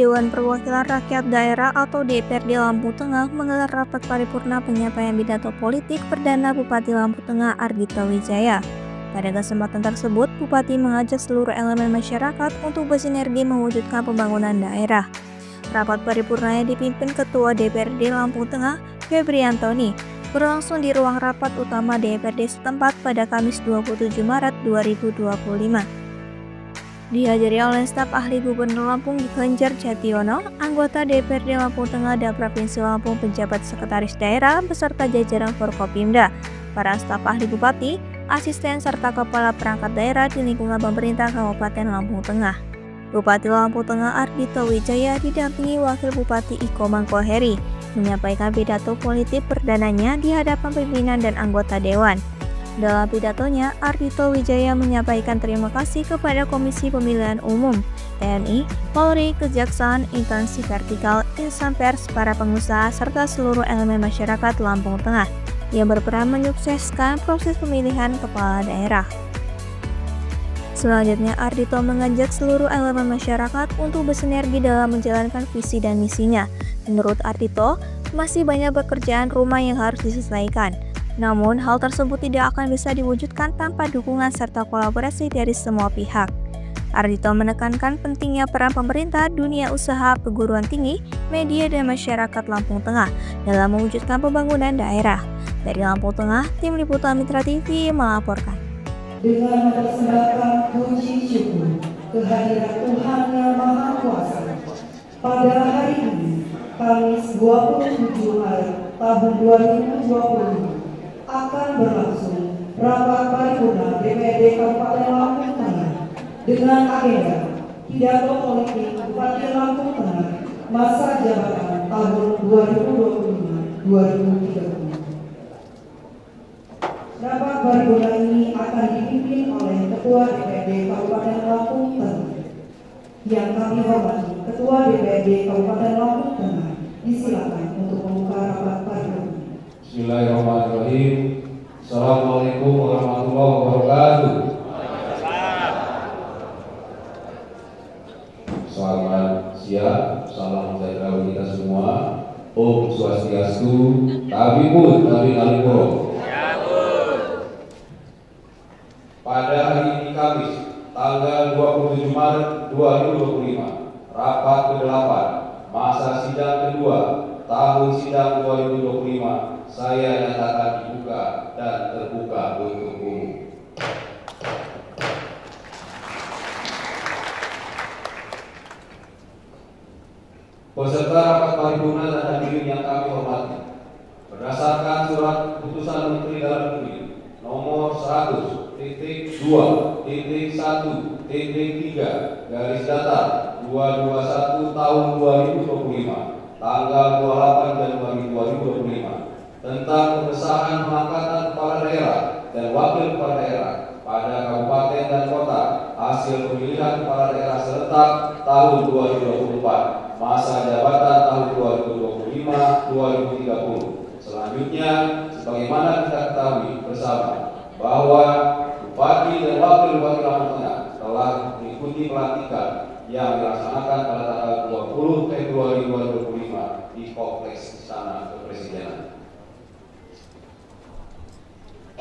Dewan Perwakilan Rakyat Daerah atau DPRD Lampung Tengah menggelar rapat paripurna penyampaian pidato politik Perdana Bupati Lampung Tengah Ardhito Wijaya. Pada kesempatan tersebut, Bupati mengajak seluruh elemen masyarakat untuk bersinergi mewujudkan pembangunan daerah. Rapat paripurna yang dipimpin Ketua DPRD Lampung Tengah, Febri Antoni, berlangsung di ruang rapat utama DPRD setempat pada Kamis 27 Maret 2025. Dihadiri oleh staf ahli Gubernur Lampung Ganjar Jationo, anggota DPRD Lampung Tengah dan Provinsi Lampung, pejabat sekretaris daerah, beserta jajaran Forkopimda, para staf ahli bupati, asisten, serta kepala perangkat daerah di lingkungan pemerintah Kabupaten Lampung Tengah. Bupati Lampung Tengah Ardhito Wijaya didampingi Wakil Bupati Iko Mangkoheri, menyampaikan pidato politik perdananya di hadapan pimpinan dan anggota Dewan. Dalam pidatonya, Ardhito Wijaya menyampaikan terima kasih kepada Komisi Pemilihan Umum, TNI, Polri, Kejaksaan, instansi vertikal, insan pers, para pengusaha, serta seluruh elemen masyarakat Lampung Tengah yang berperan menyukseskan proses pemilihan kepala daerah. Selanjutnya, Ardhito mengajak seluruh elemen masyarakat untuk bersinergi dalam menjalankan visi dan misinya. Menurut Ardhito, masih banyak pekerjaan rumah yang harus diselesaikan. Namun, hal tersebut tidak akan bisa diwujudkan tanpa dukungan serta kolaborasi dari semua pihak. Ardhito menekankan pentingnya peran pemerintah, dunia usaha, perguruan tinggi, media, dan masyarakat Lampung Tengah dalam mewujudkan pembangunan daerah. Dari Lampung Tengah, Tim Liputan Mitra TV melaporkan. Dengan mempersembahkan puji syukur kehadiran Tuhan Yang Maha Kuasa, pada hari ini, Kamis 27 Maret tahun 2025, akan berlangsung rapat paripurna DPRD Kabupaten Lampung Tengah dengan agenda pidato politik Bupati Lampung Tengah masa jabatan tahun 2025-2030. Rapat paripurna ini akan dipimpin oleh Ketua DPRD Kabupaten Lampung Tengah. Yang kami hormati, Ketua DPRD Kabupaten Lampung Tengah, disilakan untuk membuka rapat paripurna. Bismillahirrahmanirrahim. Assalamualaikum warahmatullahi wabarakatuh. Selamat siang, salam sejahtera bagi kita semua. Om Swastiastu, Tabibut, Tabi Alipuro. Pada hari ini Kamis, tanggal 27 Maret 2025, rapat ke-8, masa sidang kedua, tahun sidang 2025, saya nyatakan dibuka dan terbuka untuk umum. Peserta rapat paripurna dan hadirin yang kami hormati, berdasarkan surat putusan Menteri Dalam Negeri nomor 100.2.1.3 garis datar 221 tahun 2025 tanggal 28 Januari 2025 tentang pengesahan pengangkatan kepala daerah dan wakil kepala daerah pada kabupaten dan kota hasil pemilihan kepala daerah serentak tahun 2024 masa jabatan tahun 2025-2030. Selanjutnya, sebagaimana kita ketahui bersama bahwa Bupati dan Wakil Bupati Lampung Tengah telah mengikuti pelantikan yang dilaksanakan pada tanggal 20 Februari 2025 di Kompleks Istana Kepresidenan.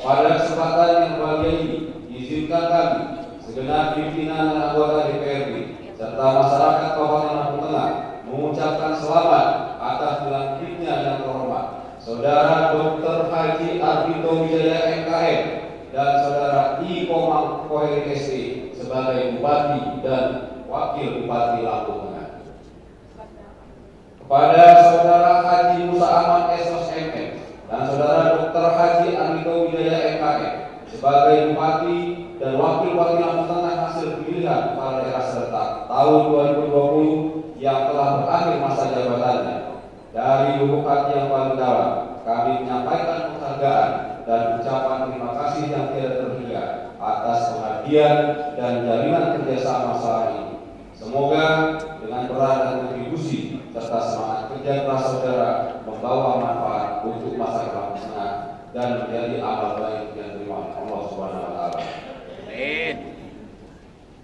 Pada kesempatan yang berbahagia ini, izinkan kami, segenap pimpinan dan anggota DPRD, serta masyarakat Kabupaten Lampung Tengah mengucapkan selamat atas dilantiknya yang terhormat Saudara Dr. Haji Ardhito Wijaya MKM dan Saudara Iko Mangkoheri ST sebagai Bupati dan Wakil Bupati Lampung Tengah. Kepada Saudara Haji Musa Ahmad SOS MM dan Saudara Dr. Haji Ardhito Wijaya MKM sebagai Bupati dan Wakil Bupati Lampung Tengah hasil pemilihan kepala daerah serentak tahun 2020 yang telah berakhir masa jabatannya. Dari lubuk hati yang paling dalam, kami menyampaikan penghargaan dan ucapan terima kasih yang tidak terhingga atas pengabdian dan jalinan kerjasama selama ini. Semoga dengan peran dan kontribusi serta semangat kerja keras saudara membawa manfaat untuk masyarakat Lampung Tengah dan menjadi amal baik yang diterima Allah Subhanahu wa Ta'ala. Amin.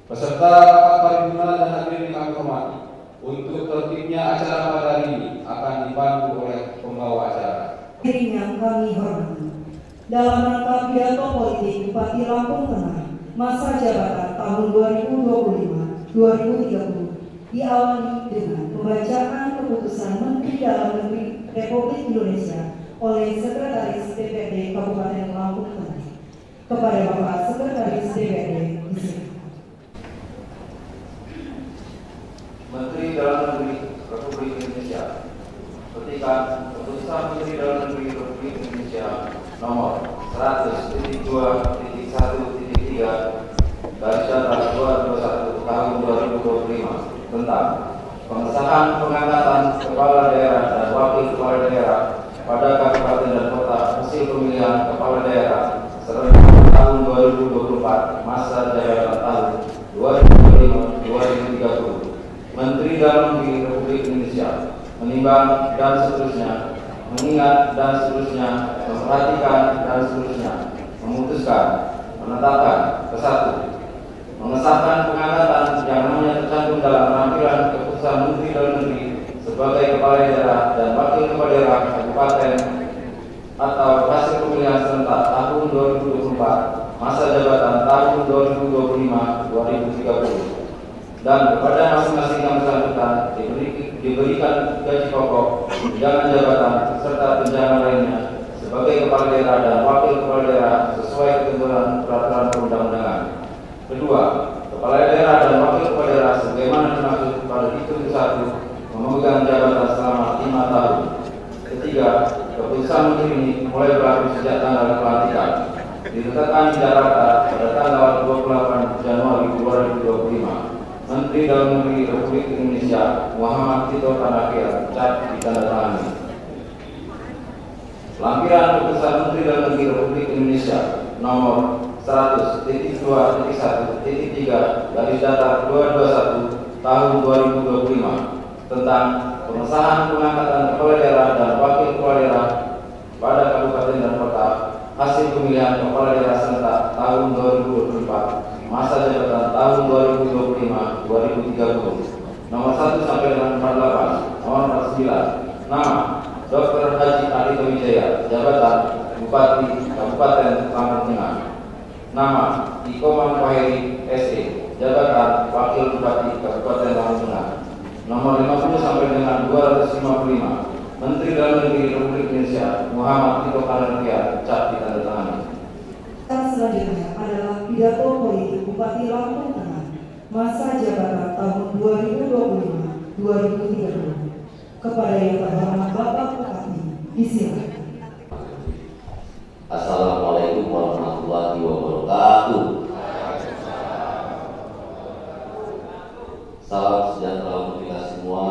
Peserta rapat paripurna dan hadirin yang kami hormati, Untuk tertibnya acara pada hari ini akan dipandu oleh pembawa acara. Yang kami hormati, dalam rangka pidato politik Bupati Lampung Tengah masa jabatan tahun 2025-2030 diawali dengan pembacaan keputusan Menteri Dalam Negeri Republik Indonesia oleh Sekretaris DPRD Kabupaten Lampung Tengah. Kepada Bapak Sekretaris DPRD, disilakan. Menteri Dalam Negeri Republik Indonesia. Petikan Keputusan Menteri Dalam Negeri Republik Indonesia nomor 100.1.1.3 garis datar 221 tahun 2025 tentang pengesahan pengangkatan kepala daerah dan wakil kepala daerah pada kabupaten dan kota hasil pemilihan kepala daerah serentak tahun 2024 masa jabatan tahun 2025-2030. Menteri Dalam Negeri Republik Indonesia menimbang dan seterusnya, mengingat dan seterusnya, memperhatikan dan seterusnya, memutuskan, menetapkan kesatu, mengesahkan pengangkatan yang namanya tercantum dalam lampiran keputusan Menteri Dalam Negeri sebagai kepala daerah dan wakil kepala daerah kabupaten atau hasil pemilihan serentak tahun 2024 masa jabatan tahun 2025-2030. Dan kepada masing-masing yang bersangkutan diberikan gaji pokok, tunjangan jabatan serta tunjangan lainnya sebagai kepala daerah dan wakil kepala daerah sesuai ketentuan peraturan perundang-undangan. Kedua, kepala daerah dan wakil kepala daerah sebagaimana dimaksud pada Diktum 1 memegang jabatan selama 5 tahun. Ketiga, keputusan menteri ini mulai berlaku sejak tanggal pelantikan, ditetapkan di Jakarta pada tanggal 28 Januari 2025. Menteri Dalam Negeri Republik Indonesia Muhammad Tito Karnavian cap ditandatangani. Lampiran Keputusan Menteri Dalam Negeri Republik Indonesia nomor 100.2.1.3 garis datar 221 tahun 2025 tentang pengesahan pengangkatan kepala daerah dan wakil kepala daerah pada kabupaten dan kota hasil pemilihan kepala daerah serentak tahun 2024 masa jabatan tahun 2025-2030 nomor 1 sampai dengan 48. Nomor 49, nama Dr. Haji Ardhito Wijaya, jabatan Bupati Kabupaten Lampung Tengah. Nama Ikomang Koheri SE, jabatan Wakil Bupati Kabupaten Lampung Tengah. Nomor 50 sampai dengan 255, Menteri Dalam Negeri Republik Indonesia Muhammad Tito Karnavian cap ditandatangani. Selanjutnya adalah pidato politik Bupati Lampung Tengah masa jabatan tahun 2025-2030. Kepada yang terhormat Bapak Bupati, disilakan. Assalamualaikum warahmatullahi wabarakatuh. Salam sejahtera untuk kita semua.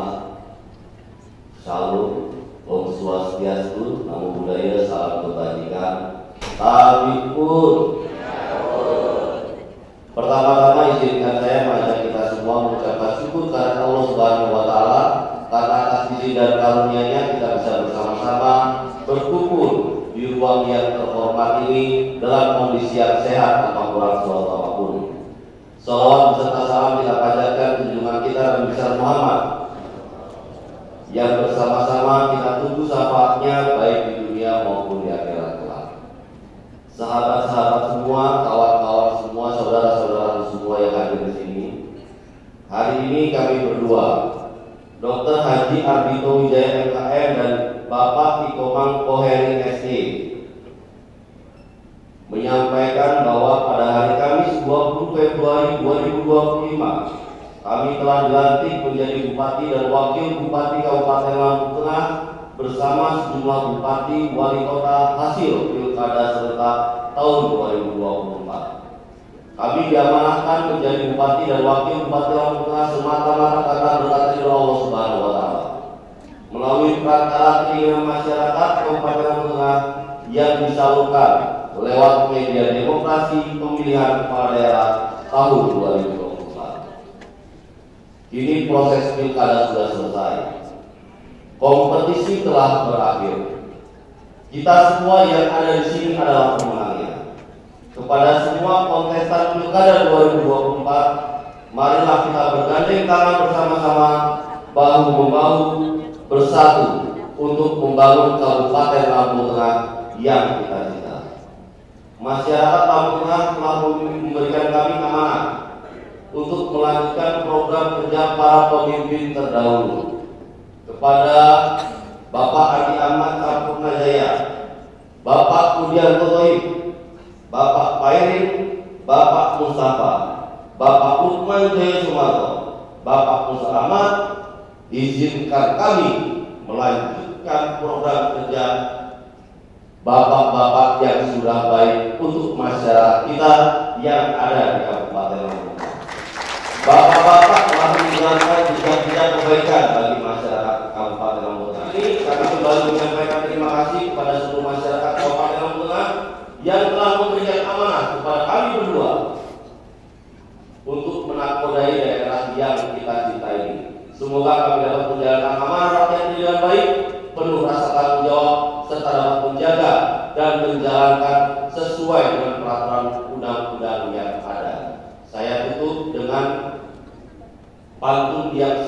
Salam, Om Swastiastu, Namo Buddhaya, salam kebajikan. Tabipun. Pertama-tama izinkan saya mengajak kita semua mengucapkan syukur kepada Allah Subhanahu wa Ta'ala karena atas izin dan karunia-Nya kita bisa bersama-sama berkumpul di ruang yang terhormat ini dalam kondisi yang sehat tanpa kurang suatu apapun. Salawat beserta salam kita panjatkan junjungan kita Nabi besar Muhammad yang bersama-sama kita tunggu syafaatnya baik di dunia maupun di akhirat kelak. Sahabat-sahabat semua, kawan-kawan semua, saudara-saudara semua yang hadir di sini. Hari ini kami berdua, Dr. Haji Ardhito Wijaya MKM dan Bapak Ikomang Koheri SE, menyampaikan bahwa pada hari Kamis 20 Februari 2025 kami telah dilantik menjadi Bupati dan Wakil Bupati Kabupaten Lampung Tengah bersama sejumlah bupati wali kota hasil pilkada serentak tahun 2024. Kami diamanahkan menjadi bupati dan wakil bupati Lampung Tengah semata-mata karena berkat ridho Allah Subhanahu wa Ta'ala. Melalui perantara keinginan masyarakat Kabupaten Lampung Tengah yang disalurkan lewat media demokrasi pemilihan kepala daerah tahun 2024. Kini proses pilkada sudah selesai. Kompetisi telah berakhir. Kita semua yang ada di sini adalah pemenangnya. Kepada semua kontestan pilkada 2024, marilah kita bergandeng tangan bersama-sama bahu-membahu bersatu untuk membangun Kabupaten Lampung Tengah yang cita-cita. Masyarakat Lampung Tengah telah memberikan kami amanah untuk melanjutkan program kerja para pemimpin terdahulu. Kepada Bapak Adi Ahmad Sampurnajaya, Bapak Budianto Toib, Bapak Pairin, Bapak Mustafa, Bapak Lukman Jaya Sumarto, Bapak Musa Ahmad, izinkan kami melanjutkan program kerja bapak-bapak yang sudah baik untuk masyarakat kita yang ada di Kabupaten Lampung. Bapak-bapak telah menjalankan bidang-bidang kebaikan bagi masyarakat Kabupaten Lampung Tengah. Ini kami kembali menyampaikan terima kasih kepada seluruh masyarakat Kabupaten Lampung Tengah yang telah memberikan amanah kepada kami berdua untuk menakodai daerah yang kita cintai ini. Semoga kami dapat menjalankan amanah rakyat dengan baik, penuh rasa tanggung jawab, serta dapat menjaga dan menjalankan sesuai dengan peraturan undang-undang yang ada. Saya tutup dengan pantun yang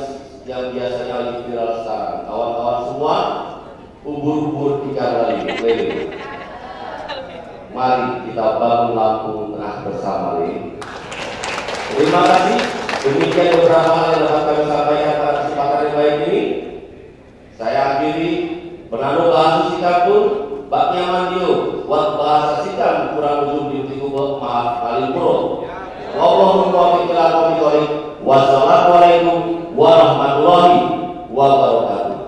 biasanya lagi viral sekarang. Kawan-kawan semua, ubur-ubur 3 kali keliling. Mari kita bangun Lampung Tengah bersama ini. Terima kasih. Demikian beberapa hal yang dapat kami sampaikan pada kesempatan yang baik ini. Saya akhiri Bernado bahasa Sikapun, baknya mandio, buat bahasa Sikam kurang ujung di Tikubah, maaf Kalimpuro. Wassalamualaikum warahmatullahi wabarakatuh.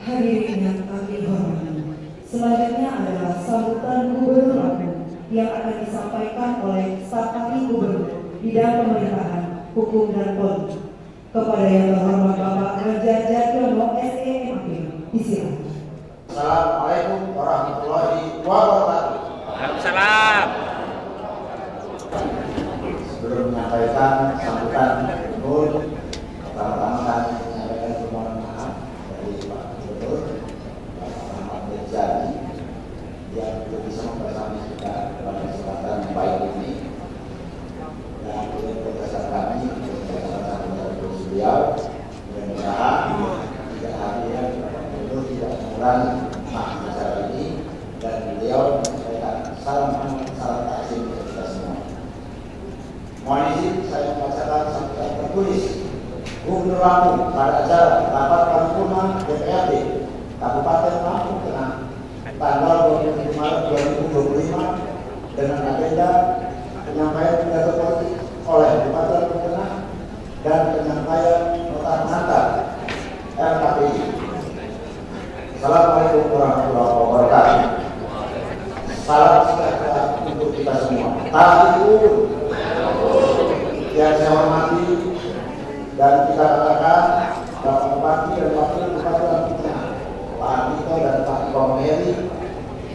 Hadirin yang kami hormati, selanjutnya adalah sambutan Gubernur Lampung yang akan disampaikan oleh staf ahli Gubernur Bidang Pemerintahan, Hukum dan Politik. Kepada yang terhormat Bapak Raja Jatyono SEMAP, disilakan. Assalamualaikum warahmatullahi wabarakatuh. Waalaikumsalam. Sebelum menyampaikan sambutan Gubernur, pertama-tama kami menyampaikan permohonan maaf dari Pak Gubernur, Pak Ahmad Bezani, yang belum bisa mempersamai kita pada kesempatan yang baik ini. Dan dengan berdasar kami, berdasarkan sambutan beliau, mudah-mudahan tidak hadir Pak Gubernur tidak mengurangi makna acara ini, dan beliau menyampaikan salam takzim untuk kita semua. Mohon izin saya membacakan sambutan tertulis Gubernur Lampung pada acara rapat paripurna DPRD Kabupaten Lampung Tengah tanggal 27 Maret 2025 dengan agenda penyampaian pidato politik oleh Bupati Lampung Tengah dan penyampaian nota pengantar LKPI. Assalamualaikum warahmatullahi wabarakatuh. Salam sejahtera untuk kita semua. Tahun yang saya hormati dan kita katakan Bapak Bupati dan Wakil Bupati Lampung Tengah, Pak Andito dan Pak Komeri,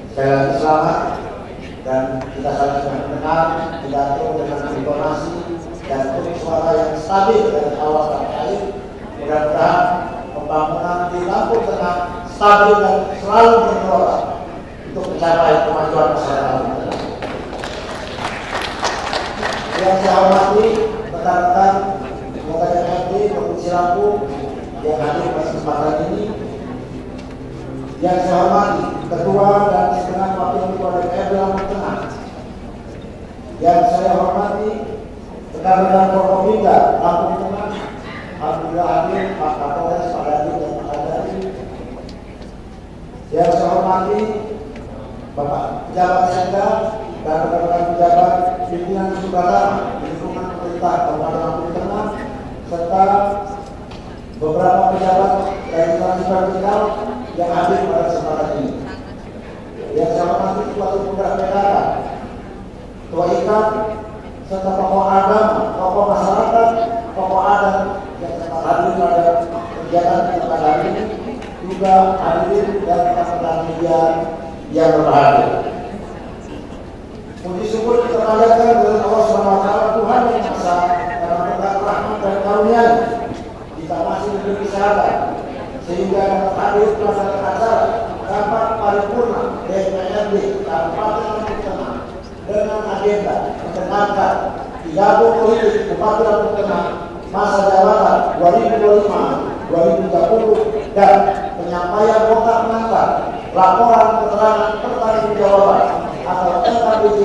sekali lagi selamat, dan kita saling mendengar pidato dengan intonasi dan suara yang stabil dari awal sampai akhir. Mudah-mudahan pembangunan di Lampung Tengah stabil dan selalu bergelora untuk mencapai kemajuan masyarakat Lampung Tengah. Yang saya hormati rekan-rekan anggota DPRD Provinsi Lampung yang hadir pada kesempatan ini. Yang saya hormati Ketua dan segenap Wakil Ketua DPRD Lampung Tengah. Yang saya hormati rekan-rekan Forkopimda Lampung Tengah. Alhamdulillah hadir Pak Kapolres, Pak Dadi dan Pak Kadari. Yang saya hormati Bapak Pejabat Sekda dan rekan-rekan pejabat pimpinan Sukadama di lingkungan pemerintah Kabupaten Lampung Tengah, serta beberapa pejabat dari instansi vertikal yang hadir pada kesempatan ini. Yang saya hormati Ketua Pemuda PKK, Ketua IKAP, serta tokoh agama, tokoh masyarakat, tokoh adat yang sempat hadir pada kegiatan kita kali ini, juga hadir dan rekan-rekan media yang berbahagia. Puji syukur kita panjatkan kepada Allah Subhanahu wa taala, Tuhan yang Maha Esa, karena berkat rahmat dan karunia kita masih diberi kesehatan sehingga dapat hadir pada acara rapat paripurna DPRD Kabupaten Lampung Tengah dengan agenda mendengarkan pidato politik Bupati Lampung Tengah masa jabatan 2025-2030 dan penyampaian kotak pengantar laporan keterangan pertanggungjawaban atau LKPJ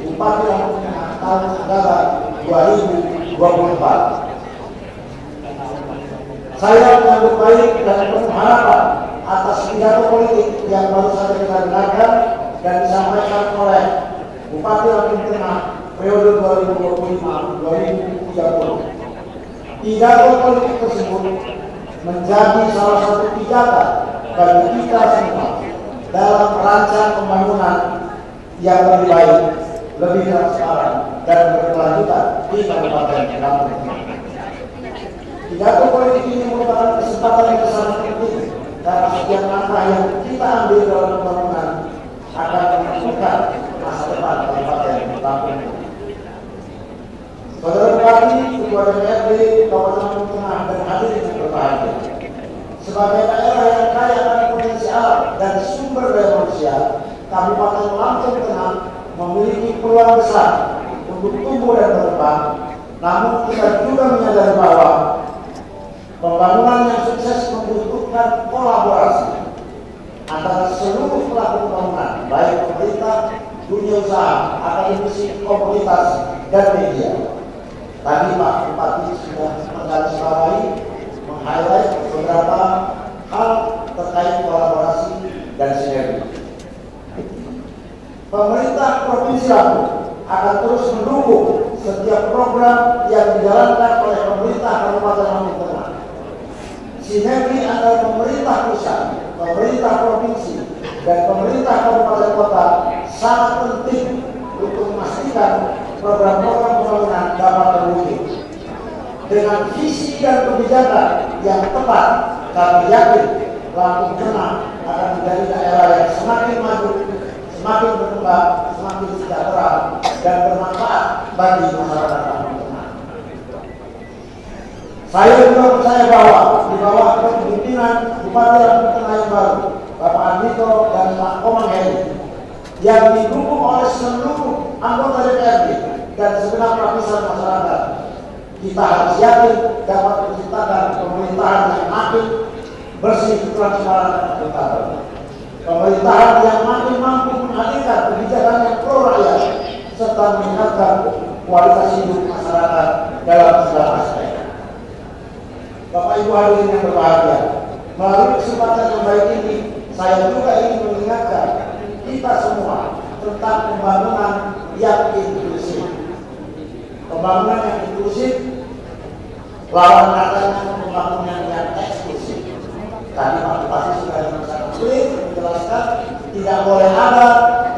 Bupati Lampung Tengah tahun anggaran 2024. Saya menyambut baik dan penuh harapan atas pidato politik yang baru saja kita dengarkan dan disampaikan oleh Bupati Lampung Tengah periode 2025-2030. Pidato politik tersebut menjadi salah satu pijakan bagi kita semua dalam merancang pembangunan yang lebih baik, lebih transparan dan berkelanjutan di Kabupaten Lampung Tengah. Pidato politik ini merupakan kesempatan yang sangat penting karena setiap langkah yang kita ambil dalam pembangunan akan menentukan masa depan Kabupaten Lampung Tengah. Saudara Bupati, Ketua DPRD Kabupaten Lampung Tengah dan hadirin yang berbahagia, sebagai daerah yang kaya akan potensi alam dan sumber daya manusia, Kabupaten Lampung Tengah memiliki peluang besar untuk tumbuh dan berkembang. Namun kita juga menyadari bahwa pembangunan yang sukses membutuhkan kolaborasi antara seluruh pelaku pembangunan, baik pemerintah, dunia usaha, akademisi, komunitas, dan media. Tadi Pak Bupati sudah menggarisbawahi, meng-highlight beberapa hal terkait kolaborasi dan sinergi. Pemerintah Provinsi Lampung akan terus mendukung setiap program yang dijalankan oleh pemerintah Kabupaten Lampung Tengah. Sinergi antara pemerintah pusat, pemerintah provinsi, dan pemerintah kabupaten kota sangat penting untuk memastikan program-program pembangunan dapat terwujud. Dengan visi dan kebijakan yang tepat, kami yakin Lampung Tengah akan menjadi daerah yang semakin maju, semakin berkembang, semakin sejahtera, dan bermanfaat bagi masyarakat Lampung Tengah. Saya juga percaya bahwa di bawah kepemimpinan Bupati Lampung Tengah yang baru, Bapak Andito dan Pak Komang Heri, yang didukung oleh seluruh anggota DPRD dan segenap lapisan masyarakat, kita harus yakin dapat menciptakan pemerintahan yang makin bersih, transparan, dan akuntabel. Pemerintahan yang makin mampu menghadirkan kebijakan yang pro rakyat serta meningkatkan kualitas hidup masyarakat dalam segala aspek. Bapak Ibu hadirin yang berbahagia, melalui kesempatan yang baik ini, saya juga ingin mengingatkan kita semua tentang pembangunan yang inklusif. Pembangunan yang inklusif lawan katanya pembangunan yang eksklusif. Tadi Pak Bupati sudah sangat clear menjelaskan tidak boleh ada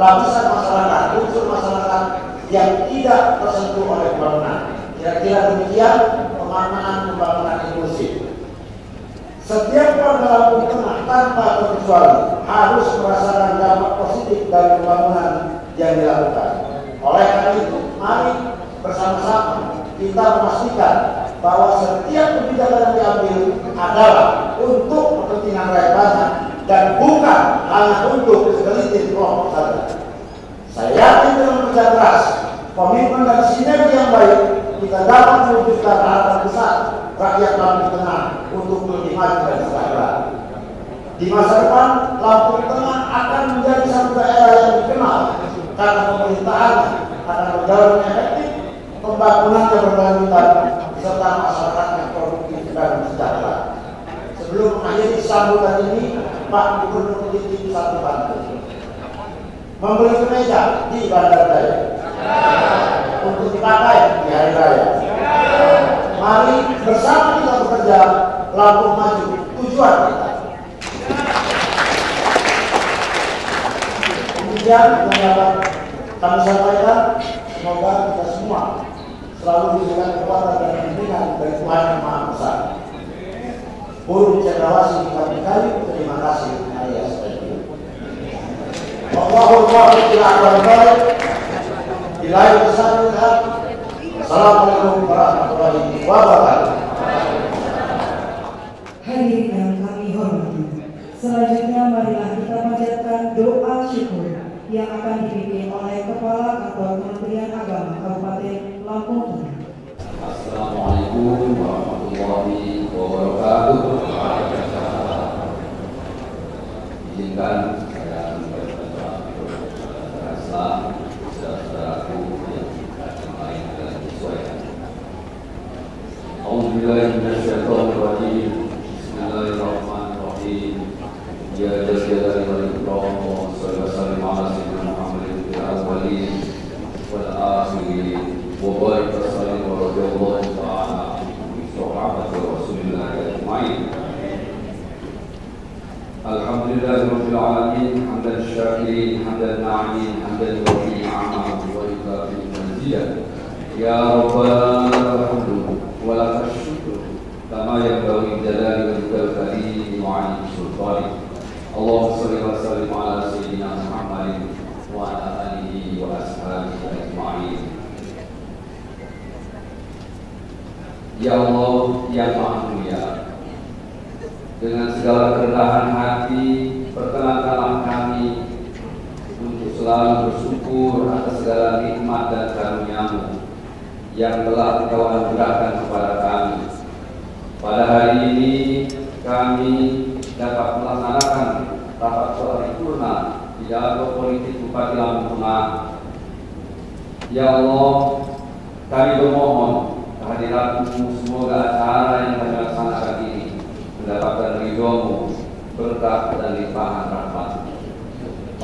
lapisan masyarakat, unsur masyarakat yang tidak tersentuh oleh pembangunan. Kira-kira demikian pemaknaan pembangunan inklusif. Setiap warga Lampung Tengah tanpa terkecuali harus merasakan dampak positif dari pembangunan yang dilakukan. Oleh karena itu, mari bersama-sama kita memastikan bahwa setiap kebijakan yang diambil adalah untuk kepentingan rakyat banyak dan bukan hanya untuk segelintir kelompok saja. Saya yakin dengan kerja keras, komitmen dan sinergi yang baik, kita dapat mewujudkan harapan besar rakyat Lampung Tengah untuk lebih maju dan sejahtera. Di masa depan, Lampung Tengah akan menjadi satu daerah yang dikenal karena pemerintahannya akan berjalan efektif, pembangunannya berkelanjutan, serta masyarakat yang produktif dan sejahtera. Sebelum mengakhiri sambutan ini, Pak Gubernur titip satu bantu, membeli kemeja di Bandar Jaya untuk dipakai di hari raya. Mari bersama kita bekerja, Lampung maju, tujuan kita. Demikian yang dapat kami sampaikan. Semoga kita semua selalu diberikan kekuatan dan bimbingan dari Tuhan Yang Maha Esa. Burung cendrawasih kami kali, terima kasih. Alias Allahumma Assalamualaikum warahmatullahi wabarakatuh. Hadirin yang kami hormati, selanjutnya marilah kita panjatkan doa syukur yang akan dipimpin oleh Kepala Kantor Kementerian Agama Kabupaten Lampung Tengah. Assalamualaikum warahmatullahi wabarakatuh. Bismillahirrahmanirrahim. Bismillahirrahmanirrahim. Ya jalali wal ikram, sallallahu alaihi wasallam ala sayyidina Muhammadin fil awwalin wal akhirin wa barik sallallahu wa radhiyallahu ta'ala an sahabati Rasulillah ajma'in. Alhamdulillahirabbil alamin, hamdan syakirin, hamdan na'imin, hamdan yuwaffi ni'amahu wa yukafi mazidah. Ya rabbana alhamdu wa lakal syukru kama yanbaghi jalali wajhikal karim wa 'ala sultani. Allahumma shalli wa sallim ala sayyidina Muhammadin wa ala alihi wa ashabihi ajma'in. Ya Allah yang Maha Mulia, dengan segala kerendahan hati, perkenankanlah kami untuk selalu bersyukur atas segala nikmat dan karunia-Mu yang telah Engkau anugerahkan kepada kami. Pada hari ini kami dapat melaksanakan rapat paripurna di dialog politik Bupati Lampung Tengah. Ya Allah, kami bermohon kehadirat-Mu, semoga acara yang kami laksanakan ini mendapatkan ridho-Mu, berkah dan limpahan rahmat.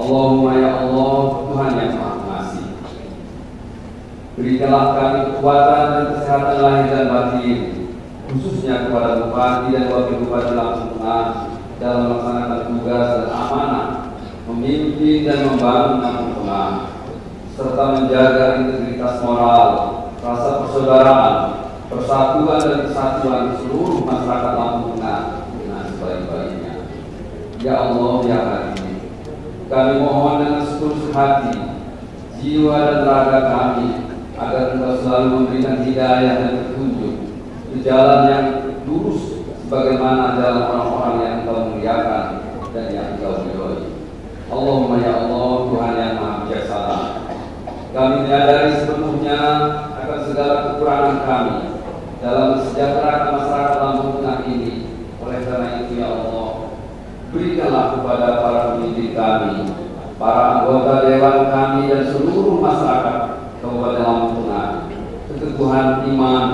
Allahumma ya Allah, Tuhan yang Maha Pengasih, berikanlah kami kekuatan dan kesehatan lahir dan batin, khususnya kepada Bupati dan Wakil Bupati Lampung Tengah dalam melaksanakan tugas dan amanah memimpin dan membangun Lampung Tengah, serta menjaga integritas moral, rasa persaudaraan, persatuan dan kesatuan seluruh masyarakat Lampung Tengah dengan sebaik-baiknya. Ya Allah, ya Hakim, kami mohon dengan setulus hati, jiwa dan raga kami, agar Engkau selalu memberikan hidayah dan petunjuk ke jalan yang lurus, sebagaimana jalan orang-orang yang Engkau muliakan dan yang Engkau ridhoi. Allahumma ya Allah, Tuhan yang Maha Bijaksana, kami menyadari sepenuhnya akan segala kekurangan kami dalam mensejahterakan masyarakat Lampung Tengah ini. Oleh karena itu ya Allah, berikanlah kepada para pemimpin kami, para anggota dewan kami dan seluruh masyarakat Kabupaten Lampung Tengah keteguhan iman,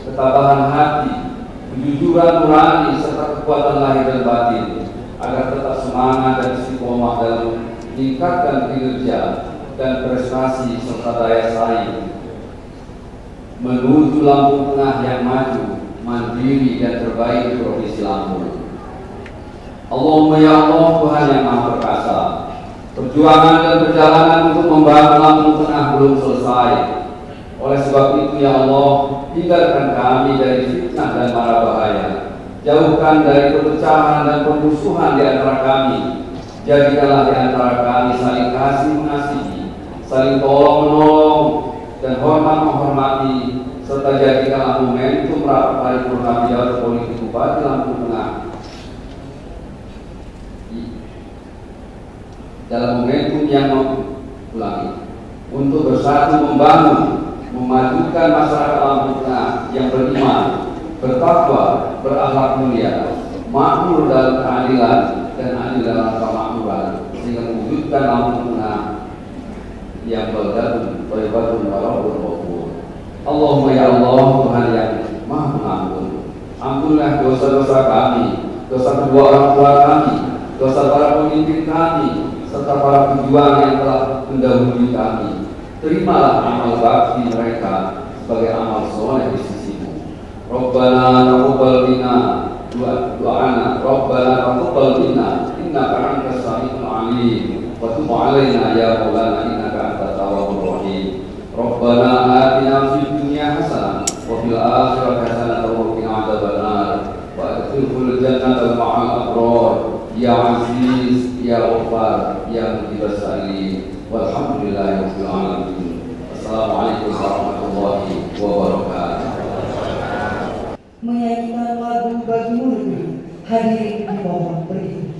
ketabahan hati, kejujuran nurani serta kekuatan lahir dan batin, agar tetap semangat dan istiqomah dalam meningkatkan kinerja dan prestasi serta daya saing menuju Lampung Tengah yang maju, mandiri dan terbaik di Provinsi Lampung. Allahumma ya Allah, Tuhan yang Maha Perkasa, perjuangan dan perjalanan untuk membangun Lampung Tengah belum selesai. Oleh sebab itu ya Allah, hindarkan kami dari fitnah dan mara bahaya, jauhkan dari perpecahan dan permusuhan di antara kami. Jadikanlah di antara kami saling kasih mengasihi, saling tolong menolong dan hormat menghormati, serta jadikanlah momentum rapat paripurna dialog politik Bupati Lampung Tengah dalam momentum yang ulangi untuk bersatu membangun, memajukan masyarakat Lampung Tengah yang beriman, bertakwa, berakhlak mulia, makmur dalam keadilan dan adil dalam kemakmuran, sehingga mewujudkan Lampung Tengah yang baldatun thayyibatun wa rabbun ghafur. Allahumma ya Allah, Tuhan yang Maha Pengampun, ampunlah dosa-dosa kami, dosa kedua orang tua kami, dosa para pemimpin kami, serta para pejuang yang telah mendahului kami. Terimalah amal bakti mereka sebagai amal soleh di sisi-Mu. Rabbana taqabbal minna du'ana, Rabbana taqabbal minna innaka antas samiul alim, wa tub 'alaina ya maulana innaka antat tawwabur rahim. Rabbana atina fid dunya hasanah wa fil akhirati hasanah wa qina adzabannar wa adkhilna jannata ma'al abrar ya aziz ya Ghaffar ya mujibas sa'ilin. Walhamdulillahirabbil alamin. Assalamualaikum warahmatullahi wabarakatuh. Menyanyikan lagu Bagimu Negeri, hadirin dimohon berdiri.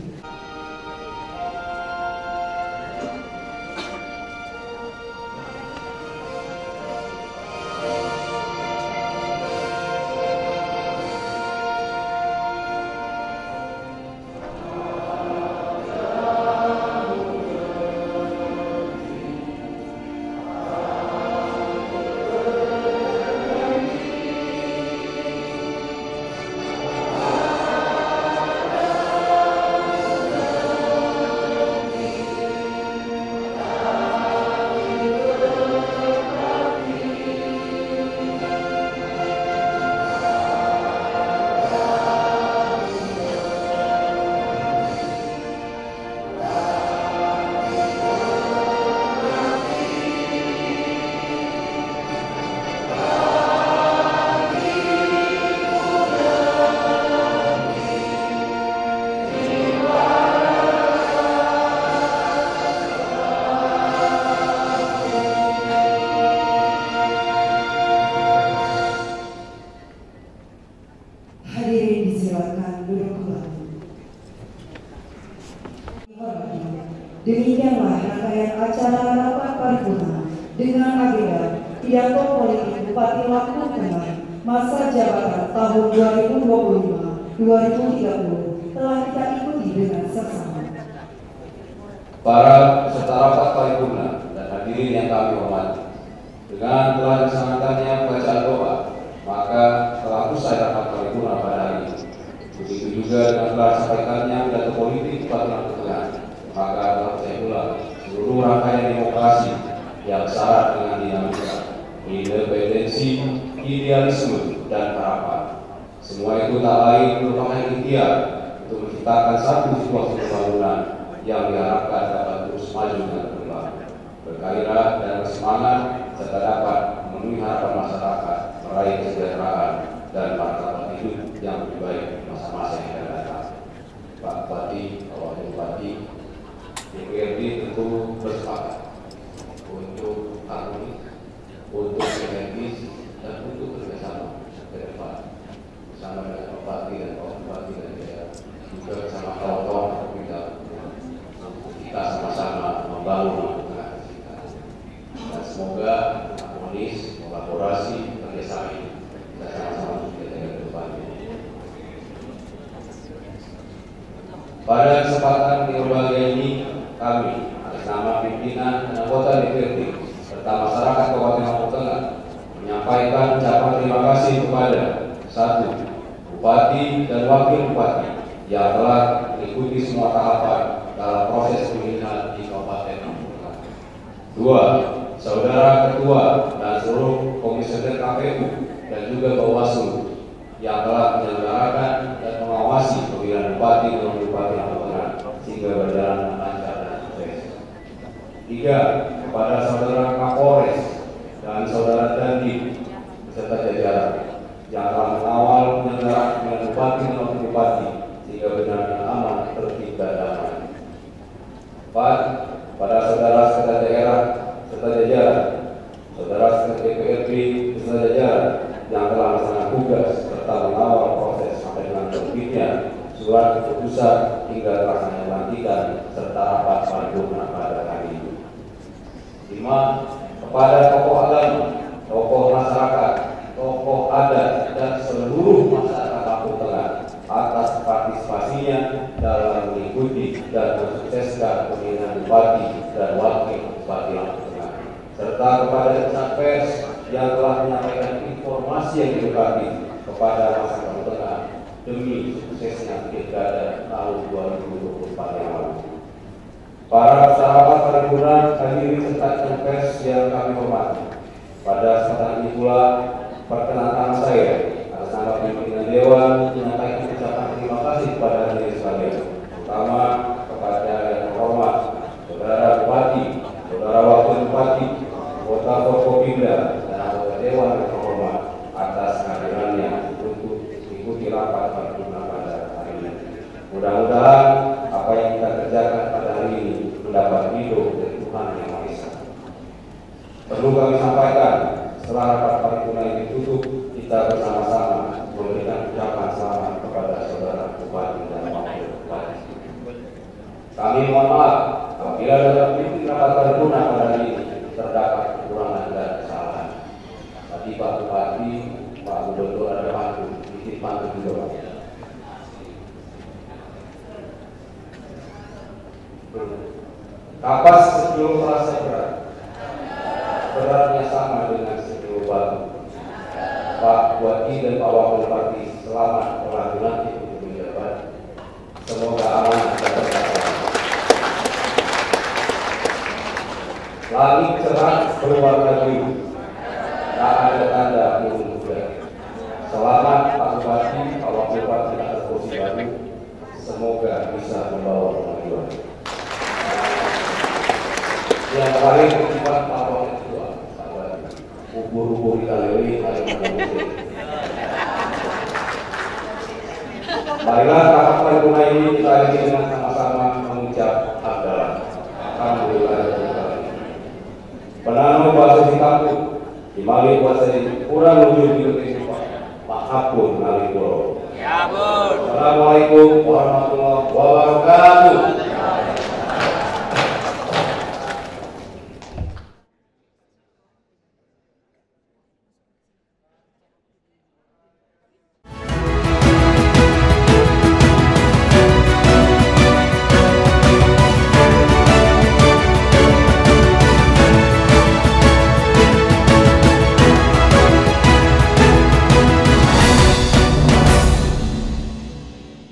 pidato politik Bupati Lampung Tengah masa jabatan tahun 2025-2030 telah kita ikuti dengan seksama. Para peserta rapat paripurna dan hadirin yang kami hormati, dengan telah dilaksanakannya bacaan doa, maka telah usai rapat paripurna pada hari ini. Begitu juga dengan telah disampaikannya pidato politik Bupati Lampung Tengah, maka telah usai pula seluruh rangkaian demokrasi yang syarat dengan dinamika, independensi, idealisme, dan harapan. Semua itu tak lain merupakan ikhtiar untuk menciptakan satu situasi pembangunan yang diharapkan dapat terus maju dan berkembang, bergairah dan bersemangat, serta dapat memenuhi harapan masyarakat, meraih kesejahteraan dan martabat hidup yang lebih baik di masa-masa yang akan datang. Pak Bupati, Pak Wakil Bupati, DPRD tentu bersepakat untuk harmonis, untuk sinergis, dan untuk kerjasama ke depan bersama dengan Pak Bupati dan Pak Bupati dan daerah, juga bersama kawan-kawan pemerintah. Kita sama-sama membangun tengah kita, dan semoga harmonis, kolaborasi, kerjasama ini kita sama-sama menjaga ke depan. Pada kesempatan di lembaga ini, kami atas nama pimpinan dan anggota DPRD serta masyarakat Kabupaten Lampung Tengah menyampaikan ucapan terima kasih kepada 1. Bupati dan Wakil Bupati yang telah mengikuti semua tahapan dalam proses pemilihan di Kabupaten Lampung Tengah. 2. Saudara Ketua dan seluruh komisioner KPU dan juga Bawaslu yang telah menyelenggarakan dan mengawasi pemilihan Bupati dan Wakil Bupati Lampung Tengah sehingga berjalan lancar dan sukses. 3. Kepada saudara Kapolres dan saudara Dandim beserta jajaran yang telah mengawal penyelenggaraan pemilihan Bupati dan Wakil Bupati sehingga benar dan aman, tertib dan damai. 4. Pada saudara sekretariat daerah serta jajaran, saudara sekretariat DPRD serta jajaran yang telah melaksanakan tugas serta mengawal proses sampai dengan terbitnya surat keputusan hingga terlaksana pelantikan serta rapat paripurna pada hari ini. 5. Kepada tokoh agama, tokoh masyarakat, tokoh adat, dan seluruh masyarakat Lampung Tengah atas partisipasinya dalam mengikuti dan mensukseskan pemilihan Bupati dan Wakil Bupati Lampung Tengah, serta kepada insan pers yang telah menyampaikan informasi yang diberkati kepada masyarakat Lampung Tengah demi suksesnya pilkada tahun 2024 yang lalu. Para sahabat paripurna, hadirin serta insan pers yang kami hormati, pada kesempatan ini pula perkenalkan saya atas nama pimpinan Dewan menyampaikan ucapan terima kasih kepada hadirin sekalian, terutama kepada yang terhormat saudara Bupati, saudara Wakil Bupati, anggota Forkopimda, dan anggota Dewan yang terhormat atas kehadirannya untuk mengikuti rapat paripurna pada hari ini. Mudah-mudahan apa yang kita kerjakan pada hari ini mendapat ridho dari Tuhan Yang Maha Esa. Perlu kami sampaikan, setelah rapat paripurna ini ditutup, kita bersama-sama memberikan ucapan selamat kepada saudara Bupati dan Wakil Bupati. Kami mohon maaf apabila dalam mengikuti rapat paripurna pada hari ini terdapat kekurangan dan kesalahan. Tadi Pak Bupati, Pak Gubernur ada pantun, titip pantun juga. Kapas sekilo terasa berat, beratnya sama dengan sekilo batu. Pak Bupati dan Pak Wakil Bupati selamat telah dilantik untuk menjabat. Semoga aman dan berkah. Langit cerah berwarna biru, tak ada tanda burung hujan. Selamat Pak Bupati, Pak Wakil Bupati atas posisi baru. Semoga bisa membawa kemajuan. Yang paling bersifat Pak Wakil Ketua, ubur-ubur kita lewat hari ini. Marilah rapat paripurna ini kita akhiri dengan sama-sama mengucap alhamdulillah. Penano bahasa di kampung, di mali bahasa di kurang wujud di Indonesia. Maafun nalipuro. Ya, Assalamualaikum warahmatullahi wabarakatuh.